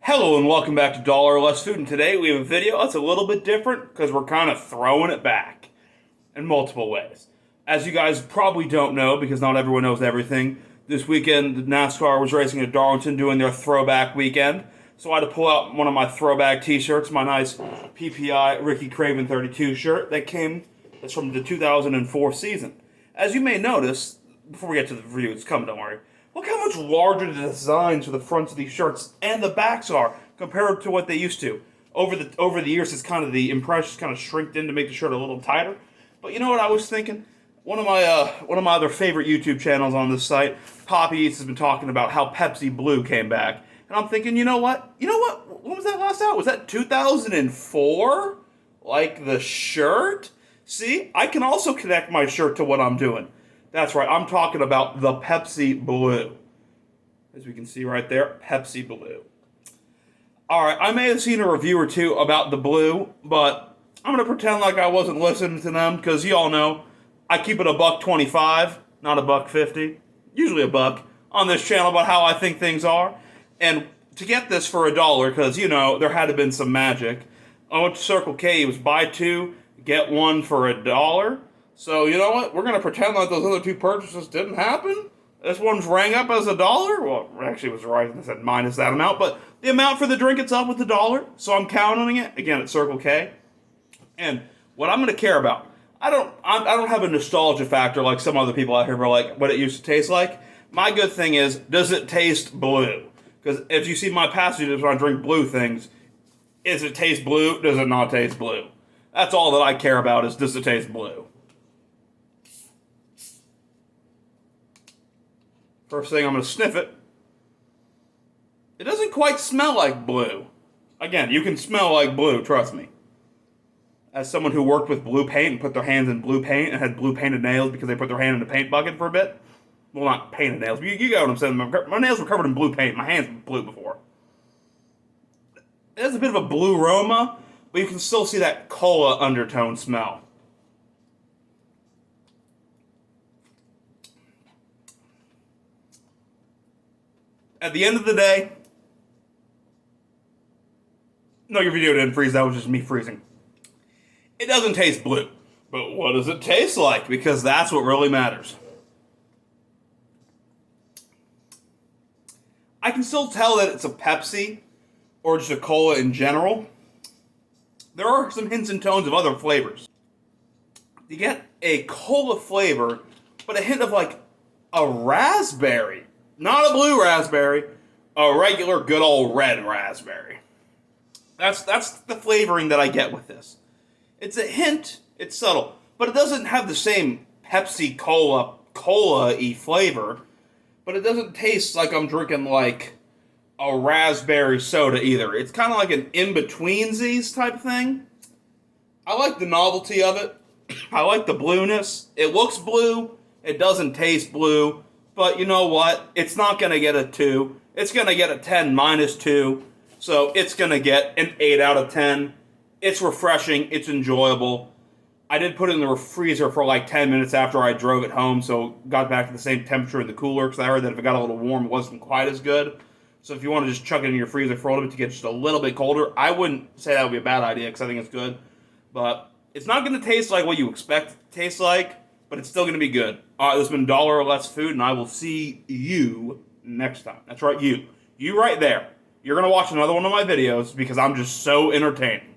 Hello and welcome back to Dollar or Less Food, and today we have a video that's a little bit different because we're kind of throwing it back in multiple ways. As you guys probably don't know, because not everyone knows everything, this weekend NASCAR was racing at Darlington doing their throwback weekend, so I had to pull out one of my throwback t-shirts, my nice PPI Ricky Craven 32 shirt that's from the 2004 season. As you may notice, before we get to the review, it's coming, don't worry. Look how much larger the designs for the fronts of these shirts and the backs are compared to what they used to. Over the years, it's kind of the impressions kind of shrinked in to make the shirt a little tighter. But you know what I was thinking? One of my other favorite YouTube channels on this site, Poppy Eats, has been talking about how Pepsi Blue came back, and I'm thinking, you know what? When was that last out? Was that 2004? Like the shirt? See, I can also connect my shirt to what I'm doing. That's right, I'm talking about the Pepsi Blue. As we can see right there, Pepsi Blue. Alright, I may have seen a review or two about the blue, but I'm going to pretend like I wasn't listening to them, because you all know I keep it $1.25, not $1.50, usually $1, on this channel about how I think things are. And to get this for $1, because, you know, there had to have been some magic, I went to Circle K, it was buy two, get one for $1. So, you know what? We're going to pretend like those other two purchases didn't happen. This one's rang up as $1. Well, actually, it was right. I said minus that amount. But the amount for the drink itself was $1. So I'm counting it, again, at Circle K. And what I'm going to care about, I don't have a nostalgia factor like some other people out here who are like, what it used to taste like. My good thing is, does it taste blue? Because if you see my passages when I drink blue things, does it taste blue? Does it not taste blue? That's all that I care about is, does it taste blue? First thing, I'm going to sniff it. It doesn't quite smell like blue. Again, you can smell like blue, trust me. As someone who worked with blue paint and put their hands in blue paint and had blue painted nails because they put their hand in a paint bucket for a bit. Well, not painted nails, but you get what I'm saying. My nails were covered in blue paint. My hands were blue before. It has a bit of a blue aroma, but you can still see that cola undertone smell. At the end of the day, no, your video didn't freeze, that was just me freezing. It doesn't taste blue, but what does it taste like? Because that's what really matters. I can still tell that it's a Pepsi, or just a cola in general. There are some hints and tones of other flavors. You get a cola flavor, but a hint of like a raspberry. Not a blue raspberry, a regular good old red raspberry. That's the flavoring that I get with this. It's a hint, it's subtle, but it doesn't have the same Pepsi cola-y flavor, but it doesn't taste like I'm drinking like a raspberry soda either. It's kind of like an in-betweensies type thing. I like the novelty of it. I like the blueness. It looks blue, it doesn't taste blue. But you know what? It's not going to get a 2. It's going to get a 10 minus 2. So it's going to get an 8 out of 10. It's refreshing. It's enjoyable. I did put it in the freezer for like 10 minutes after I drove it home. So got back to the same temperature in the cooler. Because I heard that if it got a little warm, it wasn't quite as good. So if you want to just chuck it in your freezer for a little bit to get just a little bit colder, I wouldn't say that would be a bad idea because I think it's good. But it's not going to taste like what you expect it to taste like. But it's still going to be good. All right, this has been Dollar or Less Food, and I will see you next time. That's right, you. You right there. You're going to watch another one of my videos because I'm just so entertaining.